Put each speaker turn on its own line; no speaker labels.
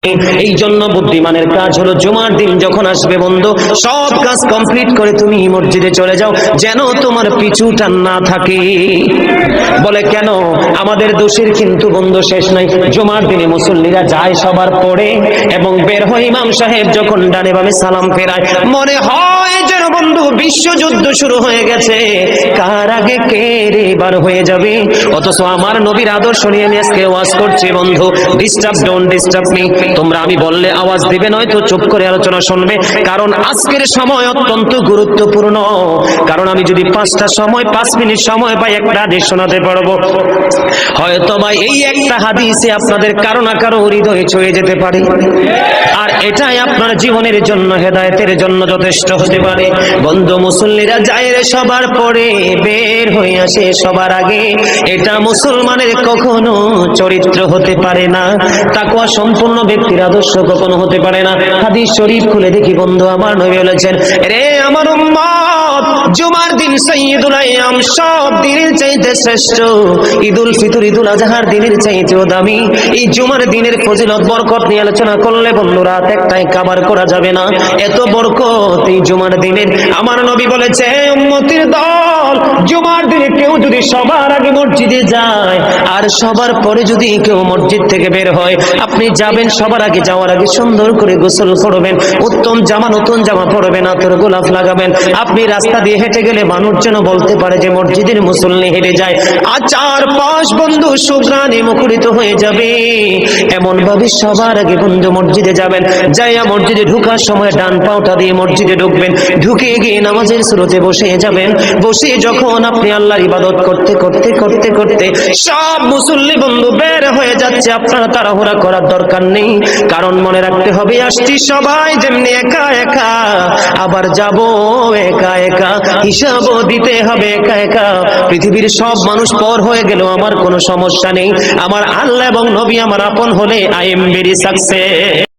এই জন্য বুদ্ধিমানের কাজ হলো জুমার দিন যখন আসবে বন্ধু, সব কাজ কমপ্লিট করে তুমি মসজিদে চলে যাও, যেন তোমার পিছু টান না থাকে। বলে কেন? আমাদের দোষের কিন্তু বন্ধু শেষ নাই। জুমার দিনে মুসল্লিরা যায় সবার পরে এবং বের হয়, ইমাম সাহেব যখন ডানে বামে সালাম ফেরায়, মনে হয় যেন বন্ধু বিশ্বযুদ্ধ শুরু হয়ে গেছে, কার আগে কে রে বার হয়ে যাবে। অথচ আমার নবীর আদর্শ নিয়ে আমি আজকে ওয়াজ করছি বন্ধু। Disturb, don't disturb me. তোমরা আমি বললে আওয়াজ দিবে, নয়তো চুপ করে আলোচনা শুনবে, কারণ আজকের সময় অত্যন্ত গুরুত্বপূর্ণ। কারণ আমি যদি 5 মিনিট সময় পাই, একটা হাদিস শোনাতে পারবো। হয়তো বা এই একটা হাদিসে আপনাদের কারো না কারো হৃদয়ে ছুঁয়ে যেতে পারে, আর এটাই আপনার জীবনের জন্য, হেদায়েতের জন্য যথেষ্ট হতে পারে। বন্ধু, মুসল্লিরা যায় রে সবার পরে, বের হয়ে আসে সবার আগে, এটা মুসলমানের কখনো চরিত্র হতে পারে না। তাকওয়া সম্পূর্ণ ব্যক্তির আদর্শ কখনো হতে পারে না। হাদিস শরীফ খুলে দেখি বন্ধু, আমার নবী বলেছেন, রে আমার উম্মত, জুমার দিন সাইয়্যিদুল আইয়াম, সব দিনের চাইতে শ্রেষ্ঠ। ঈদুল ফিতর, ঈদুল আজহার দিনের চাইতেও দামি। এই জুমার দিনের ফজিলত বরকত নিয়ে আলোচনা করলে বন্ধু রাত একটাই কভার করা যাবে না, এত বরকত এই জুমার দিনের। আমার নবী বলেছে, উম্মতের দল, জুমার দিনে কেউ যদি সবার আগে মসজিদে যায় আর সবার পরে যদি কেউ মসজিদ থেকে বের হয়, আপনি যাবেন, সবার আগে যাওয়ার আগে সুন্দর করে গোসল করবেন, উত্তম জামা, নতুন জামা পরবেন, আতর গোলাপ লাগাবেন। আপনি রাস্তা দিয়ে হেঁটে গেলে মানুষ যেন বলতে পারে যে মসজিদের মুসল্লি হেঁটে যায়। আর চারপাশ বন্ধু সুঘ্রাণে মুখরিত হয়ে যাবে। এমন ভাবে সবার আগে বন্ধু মসজিদে যাবেন, যাইয়া মসজিদে ঢোকার সময় ডান পাওটা দিয়ে মসজিদে ঢুকবেন, ঢুকে গিয়ে নামাজের শুরুতে বসে যাবেন। বসে যখন আপনি আল্লাহর ইবাদত করতে করতে করতে করতে সব মুসল্লি বন্ধু বের হয়ে যাচ্ছে, আপনারা তাড়াহুড়া করার দরকার নেই। কারণ মনে রাখতে হবে, আসছি সবাই যেমনি একা একা, আবার যাব একা একা, হিসাবও দিতে হবে একা একা। পৃথিবীর সব মানুষ পর হয়ে গেল আমার কোনো সমস্যা নেই, আমার আল্লাহ এবং নবী আমার আপন হলে আই এম ভেরি সাকসেস।